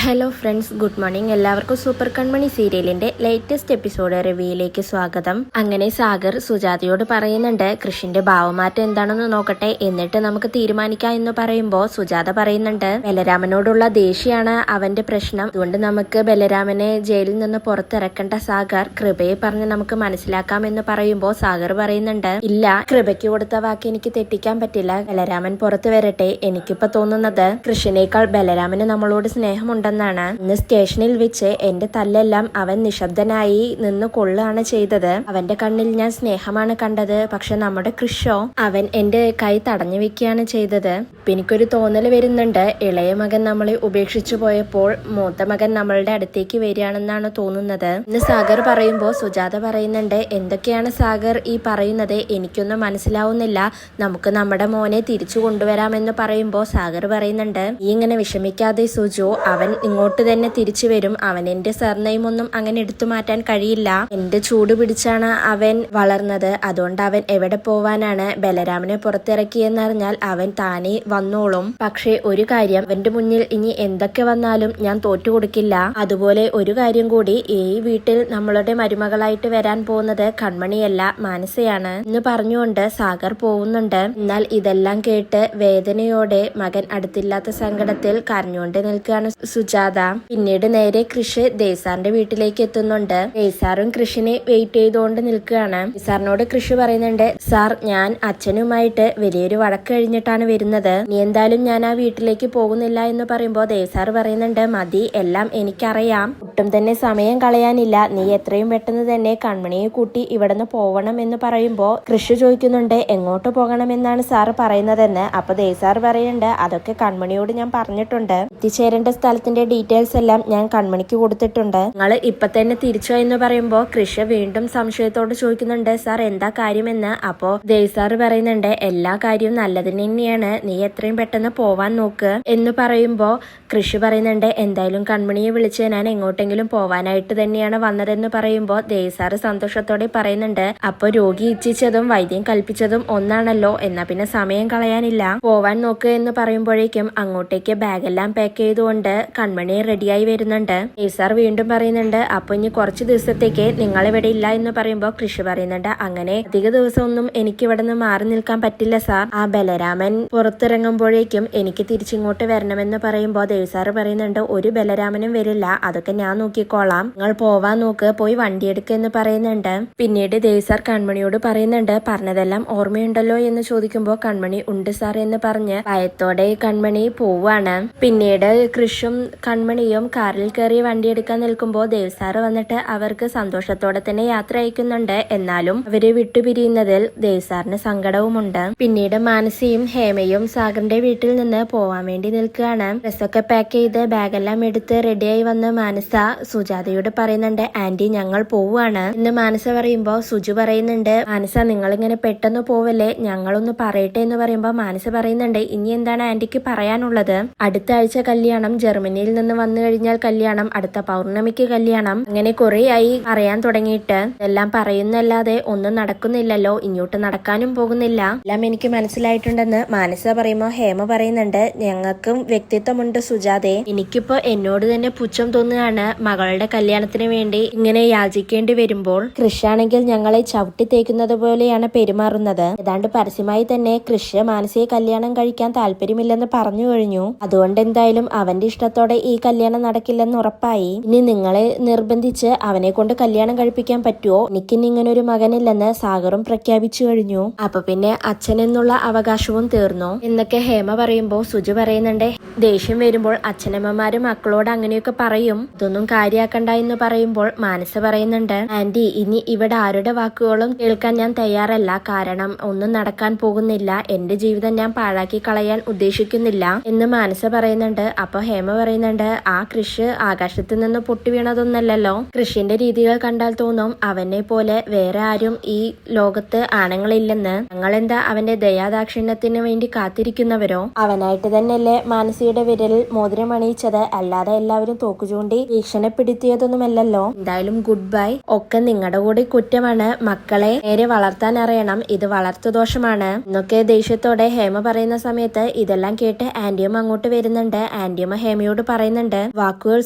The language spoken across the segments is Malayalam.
Hello friends, good morning. എല്ലാവർക്കും സൂപ്പർ കൺമണി സീരിയലിന്റെ ലേറ്റസ്റ്റ് എപ്പിസോഡ് റിവ്യൂയിലേക്ക് സ്വാഗതം. അങ്ങനെ സാഗർ സുജാതയോട് പറയുന്നുണ്ട്, കൃഷിന്റെ ഭാവമാറ്റം എന്താണെന്ന് നോക്കട്ടെ, എന്നിട്ട് നമുക്ക് തീരുമാനിക്കാം എന്ന് പറയുമ്പോൾ സുജാത പറയുന്നുണ്ട്, ബലരാമനോടുള്ള ദേഷ്യമാണ് അവന്റെ പ്രശ്നം, അതുകൊണ്ട് നമുക്ക് ബലരാമനെ ജയിലിൽ നിന്ന് പുറത്തിറക്കേണ്ട സാഗർ, കൃപയെ പറഞ്ഞ് നമുക്ക് മനസ്സിലാക്കാം എന്ന് പറയുമ്പോൾ സാഗർ പറയുന്നുണ്ട്, ഇല്ല, കൃപയ്ക്ക് കൊടുത്ത വാക്ക് എനിക്ക് തെറ്റിക്കാൻ പറ്റില്ല, ബലരാമൻ പുറത്തു വരട്ടെ. എനിക്കിപ്പോ തോന്നുന്നത് കൃഷിനേക്കാൾ ബലരാമന് നമ്മളോട് സ്നേഹമുണ്ട് ാണ്. ഇന്ന് സ്റ്റേഷനിൽ വെച്ച് എന്റെ തല്ലെല്ലാം അവൻ നിശബ്ദനായി നിന്ന് കൊള്ളുകയാണ് ചെയ്തത്. അവന്റെ കണ്ണിൽ ഞാൻ സ്നേഹമാണ് കണ്ടത്. പക്ഷെ നമ്മുടെ കൃഷോ, അവൻ എന്റെ കൈ തടഞ്ഞു വെക്കുകയാണ് ചെയ്തത്. എനിക്കൊരു തോന്നൽ വരുന്നുണ്ട്, ഇളയ മകൻ നമ്മളെ ഉപേക്ഷിച്ചു പോയപ്പോൾ മൂത്ത മകൻ നമ്മളുടെ അടുത്തേക്ക് വരികയാണെന്നാണ് തോന്നുന്നത്. ഇന്ന് സാഗർ പറയുമ്പോൾ സുജാത പറയുന്നുണ്ട്, എന്തൊക്കെയാണ് സാഗർ ഈ പറയുന്നത്, എനിക്കൊന്നും മനസ്സിലാവുന്നില്ല, നമുക്ക് നമ്മുടെ മോനെ തിരിച്ചു കൊണ്ടുവരാമെന്ന് പറയുമ്പോൾ സാഗർ പറയുന്നുണ്ട്, ഈ ഇങ്ങനെ വിഷമിക്കാതെ സുജു, അവൻ ഇങ്ങോട്ട് തന്നെ തിരിച്ചു വരും. അവൻ എന്റെ സർനെയിം ഒന്നും അങ്ങനെ എടുത്തു മാറ്റാൻ കഴിയില്ല. എന്റെ ചൂട് പിടിച്ചാണ് അവൻ വളർന്നത്. അതുകൊണ്ട് അവൻ എവിടെ പോവാനാണ്? ബലരാമനെ പുറത്തിറക്കിയെന്നറിഞ്ഞാൽ അവൻ താനെ വന്നോളും. പക്ഷേ ഒരു കാര്യം, അവന്റെ മുന്നിൽ ഇനി എന്തൊക്കെ വന്നാലും ഞാൻ തോറ്റു കൊടുക്കില്ല. അതുപോലെ ഒരു കാര്യം കൂടി, ഈ വീട്ടിൽ നമ്മളുടെ മരുമകളായിട്ട് വരാൻ പോകുന്നത് കൺമണിയല്ല, മാനസയാണ് എന്ന് പറഞ്ഞുകൊണ്ട് സാഗർ പോകുന്നുണ്ട്. എന്നാൽ ഇതെല്ലാം കേട്ട് വേദനയോടെ മകൻ അടുത്തില്ലാത്ത സങ്കടത്തിൽ കരഞ്ഞുകൊണ്ട് നിൽക്കുകയാണ് സുജാത. പിന്നീട് നേരെ കൃഷി ദേസാറിന്റെ വീട്ടിലേക്ക് എത്തുന്നുണ്ട്. ദേസാറും കൃഷിനെ വെയിറ്റ് ചെയ്തുകൊണ്ട് നിൽക്കുകയാണ്. ദേസാറിനോട് കൃഷി പറയുന്നുണ്ട്, സാർ, ഞാൻ അച്ഛനുമായിട്ട് വലിയൊരു വഴക്ക് കഴിഞ്ഞിട്ടാണ് വരുന്നത്. നീ എന്തായാലും ഞാൻ ആ വീട്ടിലേക്ക് പോകുന്നില്ല എന്ന് പറയുമ്പോൾ ദേസാർ പറയുന്നുണ്ട്, മതി, എല്ലാം എനിക്കറിയാം, ഒട്ടും തന്നെ സമയം കളയാനില്ല, നീ എത്രയും പെട്ടെന്ന് തന്നെ കൺമണിയെ കൂട്ടി ഇവിടുന്ന് പോകണം എന്ന് പറയുമ്പോൾ കൃഷി ചോദിക്കുന്നുണ്ട്, എങ്ങോട്ട് പോകണമെന്നാണ് സാർ പറയുന്നതെന്ന്. അപ്പൊ ദേസാർ പറയുന്നുണ്ട്, അതൊക്കെ കൺമണിയോട് ഞാൻ പറഞ്ഞിട്ടുണ്ട്, എത്തിച്ചേരേണ്ട സ്ഥലത്തിന്റെ ഡീറ്റെയിൽസ് എല്ലാം ഞാൻ കൺമണിക്ക് കൊടുത്തിട്ടുണ്ട്, നിങ്ങൾ ഇപ്പൊ തന്നെ തിരിച്ചോ എന്ന് പറയുമ്പോൾ കൃഷി വീണ്ടും സംശയത്തോട് ചോദിക്കുന്നുണ്ട്, സാർ എന്താ കാര്യമെന്ന്. അപ്പോ ദേസാർ പറയുന്നുണ്ട്, എല്ലാ കാര്യവും നല്ലതിന് തന്നെയാണ്, നീ എത്രയും പെട്ടെന്ന് പോവാൻ നോക്ക് എന്ന് പറയുമ്പോ കൃഷി പറയുന്നുണ്ട്, എന്തായാലും കൺമണിയെ വിളിച്ച് ഞാൻ എങ്ങോട്ടെങ്കിലും പോവാനായിട്ട് തന്നെയാണ് വന്നതെന്ന് പറയുമ്പോൾ ദേസാർ സന്തോഷത്തോടെ പറയുന്നുണ്ട്, അപ്പൊ രോഗി ഇച്ഛിച്ചതും വൈദ്യം കൽപ്പിച്ചതും ഒന്നാണല്ലോ, എന്നാ പിന്നെ സമയം കളയാനില്ല, പോവാൻ നോക്ക് എന്ന് പറയുമ്പോഴേക്കും അങ്ങോട്ടേക്ക് ബാഗെല്ലാം പാക്ക് ചെയ്തുകൊണ്ട് കൺമണി റെഡിയായി വരുന്നുണ്ട്. ദേസാർ വീണ്ടും പറയുന്നുണ്ട്, അപ്പൊ ഇനി കുറച്ച് ദിവസത്തേക്ക് നിങ്ങൾ ഇവിടെ ഇല്ല എന്ന് പറയുമ്പോൾ കൃഷി പറയുന്നുണ്ട്, അങ്ങനെ അധിക ദിവസമൊന്നും എനിക്ക് ഇവിടെ നിന്ന് മാറി നിൽക്കാൻ പറ്റില്ല സാർ, ആ ബലരാമൻ പുറത്തിറങ്ങുമ്പോഴേക്കും എനിക്ക് തിരിച്ചിങ്ങോട്ട് വരണമെന്ന് പറയുമ്പോൾ ദേസാർ പറയുന്നുണ്ട്, ഒരു ബലരാമനും വരില്ല, അതൊക്കെ ഞാൻ നോക്കിക്കോളാം, നിങ്ങൾ പോവാൻ നോക്ക്, പോയി വണ്ടി എടുക്കുക എന്ന് പറയുന്നുണ്ട്. പിന്നീട് ദേസാർ കൺമണിയോട് പറയുന്നുണ്ട്, പറഞ്ഞതെല്ലാം ഓർമ്മയുണ്ടല്ലോ എന്ന് ചോദിക്കുമ്പോൾ കൺമണി ഉണ്ട് സാർ എന്ന് പറഞ്ഞ് ഭയത്തോടെ കൺമണി പോവാണ്. പിന്നീട് കൃഷും കൺമണിയും കാറിൽ കയറി വണ്ടി എടുക്കാൻ നിൽക്കുമ്പോൾ ദേവ്സാർ വന്നിട്ട് അവർക്ക് സന്തോഷത്തോടെ തന്നെ യാത്ര അയക്കുന്നുണ്ട്. എന്നാലും അവരെ വിട്ടുപിരിയുന്നതിൽ ദേവ്സാറിന് സങ്കടവുമുണ്ട്. പിന്നീട് മാനസിയും ഹേമയും സാഗറിന്റെ വീട്ടിൽ നിന്ന് പോവാൻ വേണ്ടി നിൽക്കുകയാണ്. ഡ്രസ്സൊക്കെ പാക്ക് ചെയ്ത് ബാഗെല്ലാം എടുത്ത് റെഡിയായി വന്ന് മാനസ സുജാതയോട് പറയുന്നുണ്ട്, ആന്റി, ഞങ്ങൾ പോവാണ് എന്ന് മാനസ പറയുമ്പോൾ സുജു പറയുന്നുണ്ട്, മാനസ, നിങ്ങളിങ്ങനെ പെട്ടെന്ന് പോവല്ലേ, ഞങ്ങളൊന്ന് പറയട്ടെ എന്ന് പറയുമ്പോൾ മാനസ പറയുന്നുണ്ട്, ഇനി എന്താണ് ആന്റിക്ക് പറയാനുള്ളത്? അടുത്ത ആഴ്ച കല്യാണം, ജർമ്മനിയിൽ നിന്ന് വന്നു കഴിഞ്ഞാൽ കല്യാണം, അടുത്ത പൗർണമിക്ക് കല്യാണം, അങ്ങനെ കുറേയായി അറിയാൻ തുടങ്ങിയിട്ട്, എല്ലാം പറയുന്നല്ലാതെ ഒന്നും നടക്കുന്നില്ലല്ലോ, ഇങ്ങോട്ട് നടക്കാനും പോകുന്നില്ല, എല്ലാം എനിക്ക് മനസ്സിലായിട്ടുണ്ടെന്ന് മാനസ പറയുമ്പോൾ ഹേമ പറയുന്നുണ്ട്, ഞങ്ങൾക്കും വ്യക്തിത്വമുണ്ട് സുജാതെ, എനിക്കിപ്പോ എന്നോട് തന്നെ പുച്ഛം തോന്നുകയാണ്, മകളുടെ കല്യാണത്തിന് വേണ്ടി ഇങ്ങനെ യാചിക്കേണ്ടി വരുമ്പോൾ കൃഷിയാണെങ്കിൽ ഞങ്ങളെ ചവിട്ടി തേക്കുന്നത് പോലെയാണ് പെരുമാറുന്നത്. ഏതാണ്ട് പരസ്യമായി തന്നെ കൃഷി മാനസിയെ കല്യാണം കഴിക്കാൻ താല്പര്യമില്ലെന്ന് പറഞ്ഞു കഴിഞ്ഞു. അതുകൊണ്ട് എന്തായാലും അവന്റെ ഇഷ്ടത്തോടെ ഈ കല്യാണം നടക്കില്ലെന്ന് ഉറപ്പായി. ഇനി നിങ്ങളെ നിർബന്ധിച്ച് അവനെ കൊണ്ട് കല്യാണം കഴിപ്പിക്കാൻ പറ്റുമോ? എനിക്കിനി ഇങ്ങനെ ഒരു മകനില്ലെന്ന് സാഗറും പ്രഖ്യാപിച്ചു കഴിഞ്ഞു. അപ്പൊ പിന്നെ അച്ഛൻ എന്നുള്ള അവകാശവും തീർന്നു എന്നൊക്കെ ഹേമ പറയുമ്പോൾ സുജു പറയുന്നുണ്ട്, ദേഷ്യം വരുമ്പോൾ അച്ഛനമ്മമാരും മക്കളോട് അങ്ങനെയൊക്കെ പറയും, ഇതൊന്നും കാര്യാക്കണ്ട എന്ന് പറയുമ്പോൾ മാനസ പറയുന്നുണ്ട്, ആന്റി, ഇനി ഇവിടെ ആരുടെ വാക്കുകളും കേൾക്കാൻ ഞാൻ തയ്യാറല്ല, കാരണം ഒന്നും നടക്കാൻ പോകുന്നില്ല, എന്റെ ജീവിതം ഞാൻ പാഴാക്കി കളയാൻ ഉദ്ദേശിക്കുന്നില്ല എന്ന് മാനസ പറയുന്നുണ്ട്. അപ്പൊ ഹേമ പറയുന്നുണ്ട്, ആ കൃഷി ആകാശത്ത് നിന്ന് പൊട്ടി വീണതൊന്നല്ലല്ലോ, കൃഷിന്റെ രീതികൾ കണ്ടാൽ തോന്നും അവനെ പോലെ വേറെ ആരും ഈ ലോകത്ത് ആണുങ്ങളില്ലെന്ന്, ഞങ്ങളെന്താ അവന്റെ ദയാദാക്ഷിണ്യത്തിന് വേണ്ടി കാത്തിരിക്കുന്നവരോ? അവനായിട്ട് തന്നെയല്ലേ മാനസിയുടെ വിരലിൽ മോതിരം അണിയിച്ചത്, അല്ലാതെ എല്ലാവരും തോക്കുചൂണ്ടി വീക്ഷ കൃഷ്ണനെ പിടുത്തിയതൊന്നുമല്ലല്ലോ. എന്തായാലും ഗുഡ് ബൈ. ഒക്കെ നിങ്ങളുടെ കൂടി കുറ്റമാണ്. മക്കളെ നേരെ വളർത്താൻ അറിയണം. ഇത് വളർത്തുദോഷമാണ് എന്നൊക്കെ ദേഷ്യത്തോടെ ഹേമ പറയുന്ന സമയത്ത് ഇതെല്ലാം കേട്ട് ആന്റിയമ്മ അങ്ങോട്ട് വരുന്നുണ്ട്. ആന്റിയമ്മ ഹേമയോട് പറയുന്നുണ്ട്, വാക്കുകൾ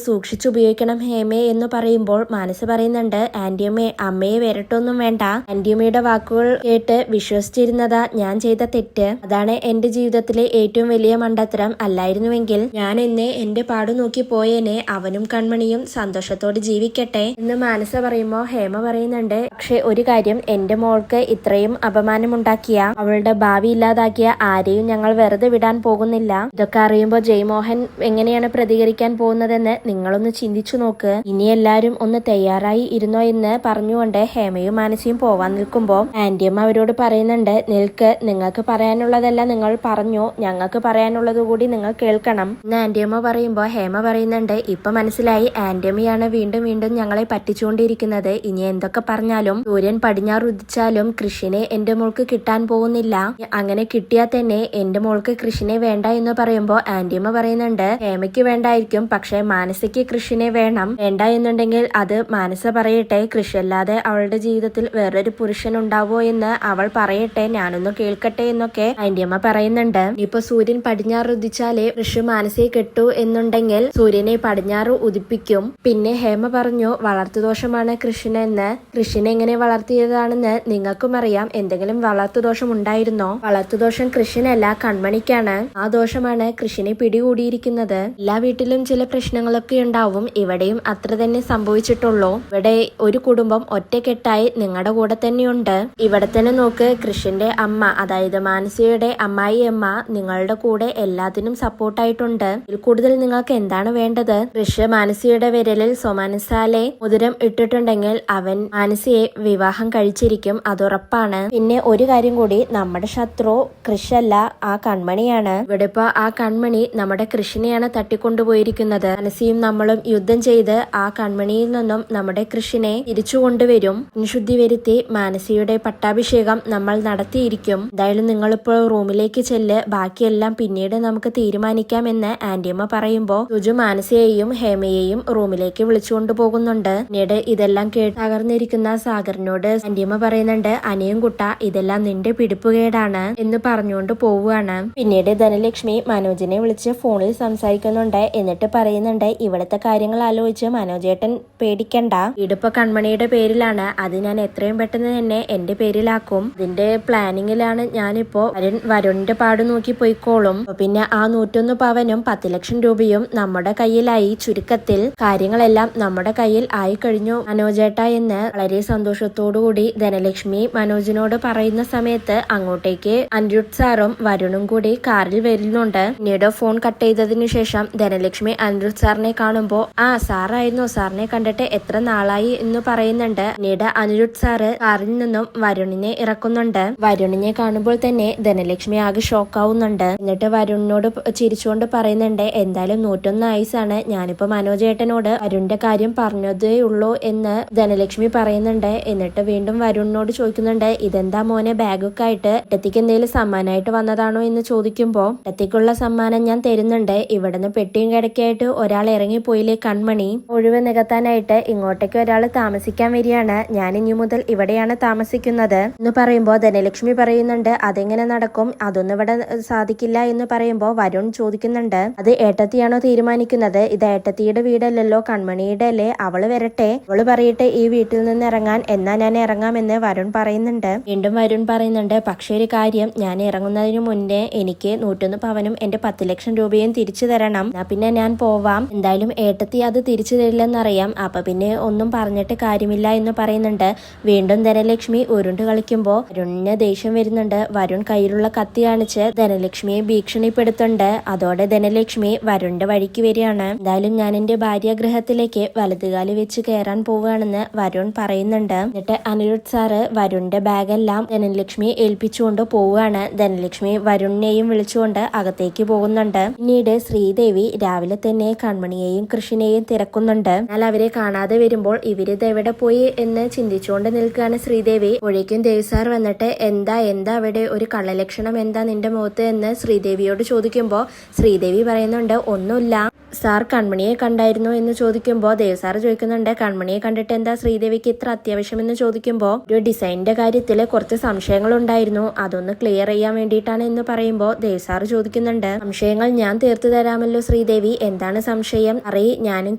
സൂക്ഷിച്ചുപയോഗിക്കണം ഹേമേ എന്ന് പറയുമ്പോൾ മനസ്സ് പറയുന്നുണ്ട്, ആന്റിയമ്മേ അമ്മയെ വരട്ടൊന്നും വേണ്ട. ആന്റിയമ്മയുടെ വാക്കുകൾ കേട്ട് വിശ്വസിച്ചിരുന്നതാ ഞാൻ ചെയ്ത തെറ്റ്. അതാണ് എന്റെ ജീവിതത്തിലെ ഏറ്റവും വലിയ മണ്ടത്തരം. അല്ലായിരുന്നുവെങ്കിൽ ഞാൻ എന്നെ എന്റെ പാടു നോക്കി പോയേനെ. അവനും കൺമണിയും സന്തോഷത്തോടെ ജീവിക്കട്ടെ എന്ന് മാനസ പറയുമ്പോ ഹേമ പറയുന്നുണ്ട്, പക്ഷെ ഒരു കാര്യം, എന്റെ മോൾക്ക് ഇത്രയും അപമാനമുണ്ടാക്കിയ, അവളുടെ ഭാവി ഇല്ലാതാക്കിയ ആരെയും ഞങ്ങൾ വെറുതെ വിടാൻ പോകുന്നില്ല. ഇതൊക്കെ അറിയുമ്പോ ജയ്മോഹൻ എങ്ങനെയാണ് പ്രതികരിക്കാൻ പോകുന്നതെന്ന് നിങ്ങളൊന്ന് ചിന്തിച്ചു നോക്ക്. ഇനി എല്ലാരും ഒന്ന് തയ്യാറായി ഇരുന്നോ എന്ന് പറഞ്ഞുകൊണ്ട് ഹേമയും മാനസിയും പോവാൻ നിൽക്കുമ്പോ ആന്റിയമ്മ അവരോട് പറയുന്നുണ്ട്, നിൽക്ക്, നിങ്ങൾക്ക് പറയാനുള്ളതല്ല നിങ്ങൾ പറഞ്ഞു, ഞങ്ങൾക്ക് പറയാനുള്ളത് കൂടി നിങ്ങൾ കേൾക്കണം എന്ന് ആന്റിയമ്മ പറയുമ്പോ ഹേമ പറയുന്നുണ്ട്, ഇപ്പൊ മനസ്സിലായി ആന്റിയമ്മയാണ് വീണ്ടും വീണ്ടും ഞങ്ങളെ പറ്റിച്ചുകൊണ്ടിരിക്കുന്നത്. ഇനി എന്തൊക്കെ പറഞ്ഞാലും സൂര്യൻ പടിഞ്ഞാറ് ഉദിച്ചാലും കൃഷിനെ എന്റെ മോൾക്ക് കിട്ടാൻ പോകുന്നില്ല. അങ്ങനെ കിട്ടിയാൽ തന്നെ എന്റെ മോൾക്ക് കൃഷിനെ വേണ്ട എന്ന് പറയുമ്പോ ആന്റിയമ്മ പറയുന്നുണ്ട്, ഹേമയ്ക്ക് വേണ്ടായിരിക്കും, പക്ഷെ മാനസയ്ക്ക് കൃഷിനെ വേണം. വേണ്ട എന്നുണ്ടെങ്കിൽ അത് മാനസ പറയട്ടെ. കൃഷിയല്ലാതെ അവളുടെ ജീവിതത്തിൽ വേറൊരു പുരുഷൻ ഉണ്ടാവോ എന്ന് അവൾ പറയട്ടെ, ഞാനൊന്ന് കേൾക്കട്ടെ എന്നൊക്കെ ആന്റിയമ്മ പറയുന്നുണ്ട്. ഇപ്പൊ സൂര്യൻ പടിഞ്ഞാറ് ഉദിച്ചാലേ കൃഷി മാനസയെ കെട്ടു എന്നുണ്ടെങ്കിൽ സൂര്യനെ പടിഞ്ഞാറ് ഉദിപ്പിക്കും. പിന്നെ ഹേമ പറഞ്ഞു, വളർത്തുദോഷമാണ് കൃഷിനെന്ന്. കൃഷിനെ എങ്ങനെ വളർത്തിയതാണെന്ന് നിങ്ങൾക്കും അറിയാം. എന്തെങ്കിലും വളർത്തുദോഷം ഉണ്ടായിരുന്നോ? വളർത്തുദോഷം കൃഷിനല്ല, കൺമണിക്കാണ്. ആ ദോഷമാണ് കൃഷിനെ പിടികൂടിയിരിക്കുന്നത്. എല്ലാ വീട്ടിലും ചില പ്രശ്നങ്ങളൊക്കെ ഉണ്ടാവും. ഇവിടെയും അത്ര തന്നെ സംഭവിച്ചിട്ടുള്ളൂ. ഇവിടെ ഒരു കുടുംബം ഒറ്റക്കെട്ടായി നിങ്ങളുടെ കൂടെ തന്നെയുണ്ട്. ഇവിടെ തന്നെ നോക്ക്, കൃഷിന്റെ അമ്മ, അതായത് മാനസിയുടെ അമ്മായി അമ്മ നിങ്ങളുടെ കൂടെ എല്ലാത്തിനും സപ്പോർട്ടായിട്ടുണ്ട്. ഇതിൽ കൂടുതൽ നിങ്ങൾക്ക് എന്താണ് വേണ്ടത്? കൃഷി മാനസിയുടെ വിരലിൽ സോമാനസാലെ മുതിരം ഇട്ടിട്ടുണ്ടെങ്കിൽ അവൻ മാനസിയെ വിവാഹം കഴിച്ചിരിക്കും, അതുറപ്പാണ്. പിന്നെ ഒരു കാര്യം കൂടി, നമ്മുടെ ശത്രു കൃഷല്ല, ആ കൺമണിയാണ്. ഇവിടെ ഇപ്പൊ ആ കൺമണി നമ്മുടെ കൃഷിനെയാണ് തട്ടിക്കൊണ്ടുപോയിരിക്കുന്നത്. മാനസിയും നമ്മളും യുദ്ധം ചെയ്ത് ആ കൺമണിയിൽ നിന്നും നമ്മുടെ കൃഷിനെ തിരിച്ചു കൊണ്ടുവരും. ശുദ്ധി വരുത്തി മാനസിയുടെ പട്ടാഭിഷേകം നമ്മൾ നടത്തിയിരിക്കും. എന്തായാലും നിങ്ങളിപ്പോൾ റൂമിലേക്ക് ചെല്ല്, ബാക്കിയെല്ലാം പിന്നീട് നമുക്ക് തീരുമാനിക്കാം എന്ന് ആന്റിയമ്മ പറയുമ്പോ സുജു മാനസിയെയും ഹേമയെയും റൂമിലേക്ക് വിളിച്ചുകൊണ്ടു പോകുന്നുണ്ട്. പിന്നീട് ഇതെല്ലാം കേട്ട് തകർന്നിരിക്കുന്ന സാഗറിനോട് ആന്റിയമ്മ പറയുന്നുണ്ട്, അനിയും കുട്ട, ഇതെല്ലാം നിന്റെ പിടിപ്പുകേടാണ് എന്ന് പറഞ്ഞുകൊണ്ട് പോവുകയാണ്. പിന്നീട് ധനലക്ഷ്മി മനോജിനെ വിളിച്ച് ഫോണിൽ സംസാരിക്കുന്നുണ്ട്. എന്നിട്ട് പറയുന്നുണ്ട്, ഇവിടുത്തെ കാര്യങ്ങൾ ആലോചിച്ച് മനോജേട്ടൻ പേടിക്കണ്ട. വീടിപ്പോ കൺമണിയുടെ പേരിലാണ്. അത് ഞാൻ എത്രയും പെട്ടെന്ന് തന്നെ എന്റെ പേരിലാക്കും. ഇതിന്റെ പ്ലാനിങ്ങിലാണ് ഞാനിപ്പോ. വരുണിന്റെ പാട് നോക്കി പോയിക്കോളും. പിന്നെ ആ 101 പവനും 10 ലക്ഷം രൂപയും നമ്മുടെ കയ്യിലായി. ചുരുക്കത്തിൽ കാര്യങ്ങളെല്ലാം നമ്മുടെ കയ്യിൽ ആയി കഴിഞ്ഞു മനോജേട്ട എന്ന് വളരെ സന്തോഷത്തോടുകൂടി ധനലക്ഷ്മി മനോജിനോട് പറയുന്ന സമയത്ത് അങ്ങോട്ടേക്ക് അനിരുദ്ധ് സാറും വരുണും കൂടി കാറിൽ വരുന്നുണ്ട്. പിന്നീട് ഫോൺ കട്ട് ചെയ്തതിനു ശേഷം ധനലക്ഷ്മി അനിരുദ്ധ് സാറിനെ കാണുമ്പോ, ആ സാറായിരുന്നു, സാറിനെ കണ്ടിട്ട് എത്ര നാളായി എന്ന് പറയുന്നുണ്ട്. പിന്നീട് അനിരുദ്ധ് സാറ് കാറിൽ നിന്നും വരുണിനെ ഇറക്കുന്നുണ്ട്. വരുണിനെ കാണുമ്പോൾ തന്നെ ധനലക്ഷ്മി ആകെ ഷോക്കാവുന്നുണ്ട്. എന്നിട്ട് വരുണിനോട് ചിരിച്ചുകൊണ്ട് പറയുന്നുണ്ട്, എന്തായാലും 101 ആയുസാണ്. ഞാനിപ്പോ മനോജേട്ടനോട് വരുണിന്റെ കാര്യം പറഞ്ഞതേ ഉള്ളൂ എന്ന് ധനലക്ഷ്മി പറയുന്നുണ്ട്. എന്നിട്ട് വീണ്ടും വരുണിനോട് ചോദിക്കുന്നുണ്ട്, ഇതെന്താ മോനെ ബാഗൊക്കെ ആയിട്ട്, ഏട്ടത്തിക്ക് എന്തെങ്കിലും സമ്മാനമായിട്ട് വന്നതാണോ എന്ന് ചോദിക്കുമ്പോ, ഏട്ടത്തിക്കുള്ള സമ്മാനം ഞാൻ തരുന്നുണ്ട്. ഇവിടുന്ന് പെട്ടിയും കിടക്കായിട്ട് ഒരാൾ ഇറങ്ങിപ്പോയില്ലേ കൺമണി, ഒഴിവ് നികത്താനായിട്ട് ഇങ്ങോട്ടേക്ക് ഒരാൾ താമസിക്കാൻ വരികയാണ്. ഞാൻ ഇനി മുതൽ ഇവിടെയാണ് താമസിക്കുന്നത് എന്ന് പറയുമ്പോ ധനലക്ഷ്മി പറയുന്നുണ്ട്, അതെങ്ങനെ നടക്കും? അതൊന്നും ഇവിടെ സാധിക്കില്ല എന്ന് പറയുമ്പോ വരുൺ ചോദിക്കുന്നുണ്ട്, അത് ഏട്ടത്തിയാണോ തീരുമാനിക്കുന്നത്? ഇത് ഏട്ടത്തിയുടെ വീടല്ലല്ലോ, കൺമണിയുടെ അല്ലേ. അവള് വരട്ടെ, അവള് പറയട്ടെ ഈ വീട്ടിൽ നിന്ന് ഇറങ്ങാൻ, എന്നാ ഞാൻ ഇറങ്ങാമെന്ന് വരുൺ പറയുന്നുണ്ട്. വീണ്ടും വരുൺ പറയുന്നുണ്ട്, പക്ഷേ ഒരു കാര്യം, ഞാൻ ഇറങ്ങുന്നതിന് മുന്നേ എനിക്ക് 101 പവനും എന്റെ 10 ലക്ഷം രൂപയും തിരിച്ചു തരണം. പിന്നെ ഞാൻ പോവാം. എന്തായാലും ഏട്ടത്തി അത് തിരിച്ചു തരില്ലെന്നറിയാം. അപ്പൊ പിന്നെ ഒന്നും പറഞ്ഞിട്ട് കാര്യമില്ല എന്ന് പറയുന്നുണ്ട്. വീണ്ടും ധനലക്ഷ്മി ഉരുണ്ട് കളിക്കുമ്പോ വരുണിന് ദേഷ്യം വരുന്നുണ്ട്. വരുൺ കയ്യിലുള്ള കത്തി കാണിച്ച് ധനലക്ഷ്മിയെ ഭീഷണിപ്പെടുത്തുന്നുണ്ട്. അതോടെ ധനലക്ഷ്മി വരുണിന്റെ വഴിക്ക് വരികയാണ്. എന്തായാലും ഞാൻ എന്റെ ഭാര്യാഗൃഹത്തിലേക്ക് വലതുകാലി വെച്ച് കയറാൻ പോവുകയാണെന്ന് വരുൺ പറയുന്നുണ്ട്. എന്നിട്ട് അനിരുദ്ധ് സാറ് വരുണിന്റെ ബാഗെല്ലാം ധനലക്ഷ്മിയെ ഏൽപ്പിച്ചുകൊണ്ട് പോവുകയാണ്. ധനലക്ഷ്മി വരുണിനെയും വിളിച്ചുകൊണ്ട് അകത്തേക്ക് പോകുന്നുണ്ട്. പിന്നീട് ശ്രീദേവി രാവിലെ തന്നെ കൺമണിയെയും കൃഷിനെയും തിരക്കുന്നുണ്ട്. എന്നാൽ അവരെ കാണാതെ വരുമ്പോൾ ഇവരിത് എവിടെ പോയി എന്ന് ചിന്തിച്ചുകൊണ്ട് നിൽക്കുകയാണ് ശ്രീദേവി. ഒഴേക്കും ദേവ് സാർ വന്നിട്ട്, എന്താ അവിടെ ഒരു കള്ളലക്ഷണം എന്താ നിന്റെ മുഖത്ത് എന്ന് ശ്രീദേവിയോട് ചോദിക്കുമ്പോൾ ശ്രീദേവി പറയുന്നുണ്ട്, ഒന്നുമില്ല, സാർ കൺമണിയെ കണ്ടായിരുന്നോ എന്ന് ചോദിക്കുമ്പോൾ ദേവ് സാർ ചോദിക്കുന്നുണ്ട് കൺമണിയെ കണ്ടിട്ട് എന്താ ശ്രീദേവിക്ക് ഇത്ര അത്യാവശ്യമെന്ന് ചോദിക്കുമ്പോൾ ഒരു ഡിസൈനിന്റെ കാര്യത്തിൽ കുറച്ച് സംശയങ്ങൾ ഉണ്ടായിരുന്നു, അതൊന്ന് ക്ലിയർ ചെയ്യാൻ വേണ്ടിയിട്ടാണ് എന്ന് പറയുമ്പോൾ ദേവ് സാർ ചോദിക്കുന്നുണ്ട് സംശയങ്ങൾ ഞാൻ തീർത്തു തരാമല്ലോ ശ്രീദേവി, എന്താണ് സംശയം അറിയി ഞാനും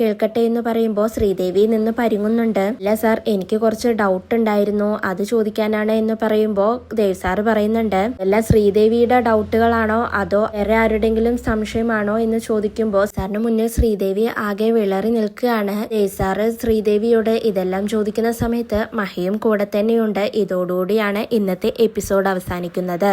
കേൾക്കട്ടെ എന്ന് പറയുമ്പോൾ ശ്രീദേവി നിന്ന് പരുങ്ങുന്നുണ്ട്. അല്ല സാർ എനിക്ക് കുറച്ച് ഡൗട്ട് ഉണ്ടായിരുന്നു, അത് ചോദിക്കാനാണ് എന്ന് പറയുമ്പോൾ ദേവ് സാർ പറയുന്നുണ്ട് എല്ലാം ശ്രീദേവിയുടെ ഡൗട്ടുകളാണോ അതോ വേറെ ആരുടെങ്കിലും സംശയമാണോ എന്ന് ചോദിക്കുമ്പോൾ സാറിന് മുന്നിൽ ശ്രീദേവി ആകെ വിളറി നിൽക്കുകയാണ്. ദേവ് സാറ് ശ്രീദേവിയോട് ഇതെല്ലാം ചോദിക്കുന്ന സമയത്ത് മഹിയും കൂടെ തന്നെയുണ്ട്. ഇതോടുകൂടിയാണ് ഇന്നത്തെ എപ്പിസോഡ് അവസാനിക്കുന്നത്.